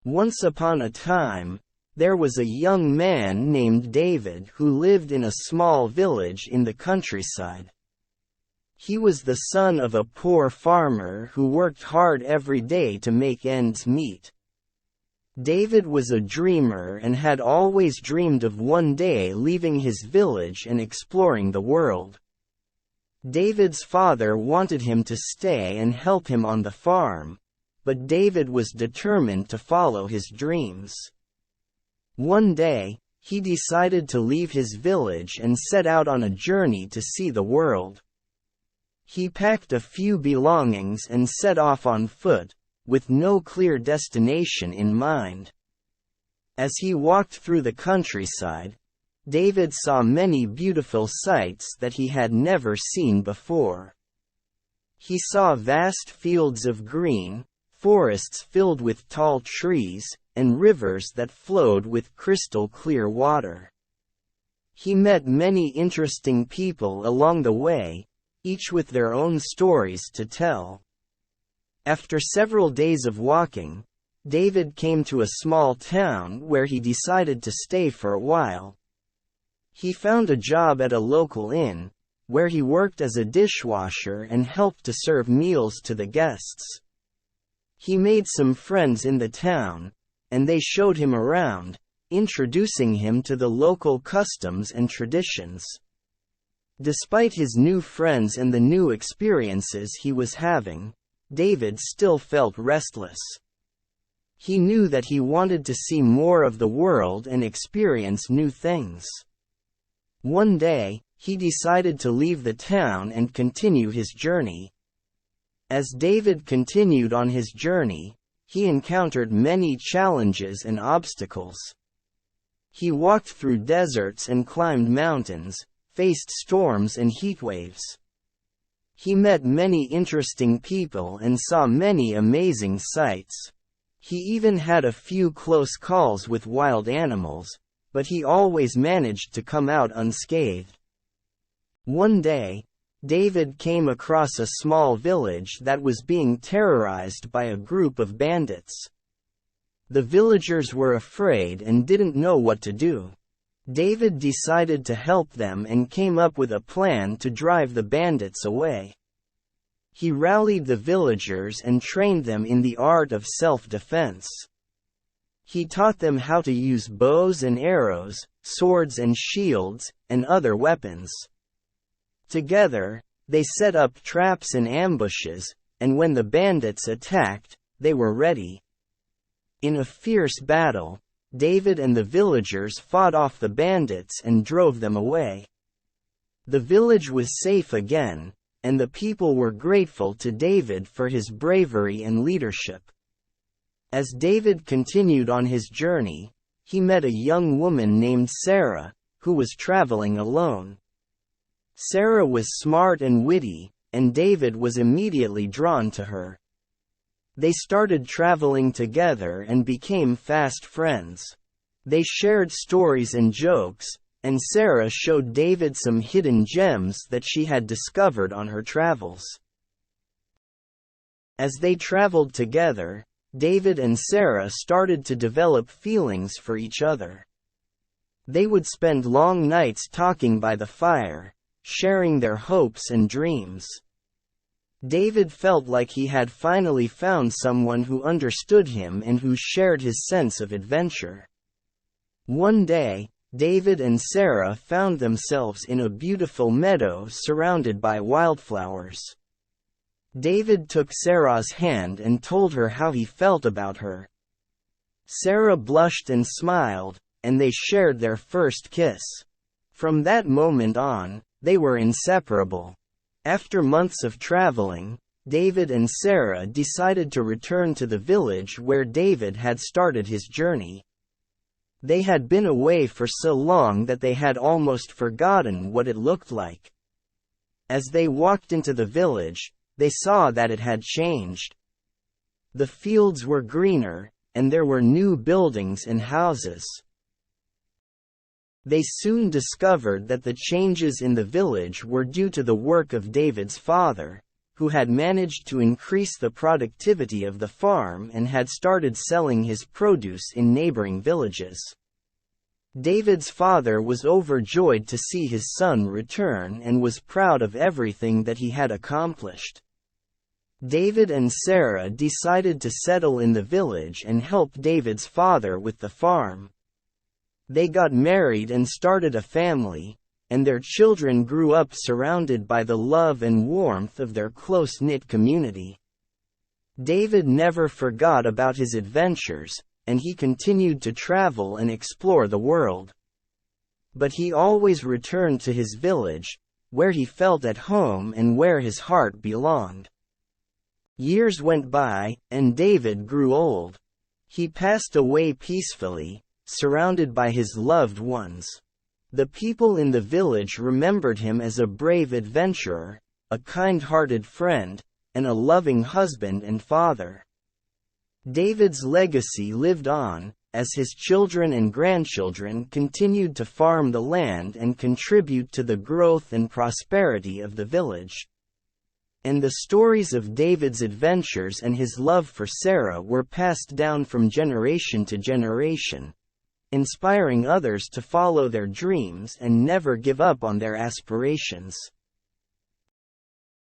Once upon a time, there was a young man named David who lived in a small village in the countryside. He was the son of a poor farmer who worked hard every day to make ends meet. David was a dreamer and had always dreamed of one day leaving his village and exploring the world. David's father wanted him to stay and help him on the farm, but David was determined to follow his dreams. One day, he decided to leave his village and set out on a journey to see the world. He packed a few belongings and set off on foot, with no clear destination in mind. As he walked through the countryside, David saw many beautiful sights that he had never seen before. He saw vast fields of green, forests filled with tall trees, and rivers that flowed with crystal-clear water. He met many interesting people along the way, each with their own stories to tell. After several days of walking, David came to a small town where he decided to stay for a while. He found a job at a local inn, where he worked as a dishwasher and helped to serve meals to the guests. He made some friends in the town, and they showed him around, introducing him to the local customs and traditions. Despite his new friends and the new experiences he was having, David still felt restless. He knew that he wanted to see more of the world and experience new things. One day, he decided to leave the town and continue his journey. As David continued on his journey, he encountered many challenges and obstacles. He walked through deserts and climbed mountains, faced storms and heatwaves. He met many interesting people and saw many amazing sights. He even had a few close calls with wild animals, but he always managed to come out unscathed. One day, David came across a small village that was being terrorized by a group of bandits. The villagers were afraid and didn't know what to do. David decided to help them and came up with a plan to drive the bandits away. He rallied the villagers and trained them in the art of self-defense. He taught them how to use bows and arrows, swords and shields, and other weapons. Together, they set up traps and ambushes, and when the bandits attacked, they were ready. In a fierce battle, David and the villagers fought off the bandits and drove them away. The village was safe again, and the people were grateful to David for his bravery and leadership. As David continued on his journey, he met a young woman named Sarah, who was traveling alone. Sarah was smart and witty, and David was immediately drawn to her. They started traveling together and became fast friends. They shared stories and jokes, and Sarah showed David some hidden gems that she had discovered on her travels. As they traveled together, David and Sarah started to develop feelings for each other. They would spend long nights talking by the fire, sharing their hopes and dreams. David felt like he had finally found someone who understood him and who shared his sense of adventure. One day, David and Sarah found themselves in a beautiful meadow surrounded by wildflowers. David took Sarah's hand and told her how he felt about her. Sarah blushed and smiled, and they shared their first kiss. From that moment on, they were inseparable. After months of traveling, David and Sarah decided to return to the village where David had started his journey. They had been away for so long that they had almost forgotten what it looked like. As they walked into the village, they saw that it had changed. The fields were greener, and there were new buildings and houses. They soon discovered that the changes in the village were due to the work of David's father, who had managed to increase the productivity of the farm and had started selling his produce in neighboring villages. David's father was overjoyed to see his son return and was proud of everything that he had accomplished. David and Sarah decided to settle in the village and help David's father with the farm. They got married and started a family, and their children grew up surrounded by the love and warmth of their close-knit community. David never forgot about his adventures, and he continued to travel and explore the world. But he always returned to his village, where he felt at home and where his heart belonged. Years went by, and David grew old. He passed away peacefully, surrounded by his loved ones. The people in the village remembered him as a brave adventurer, a kind-hearted friend, and a loving husband and father. David's legacy lived on, as his children and grandchildren continued to farm the land and contribute to the growth and prosperity of the village. And the stories of David's adventures and his love for Sarah were passed down from generation to generation, inspiring others to follow their dreams and never give up on their aspirations.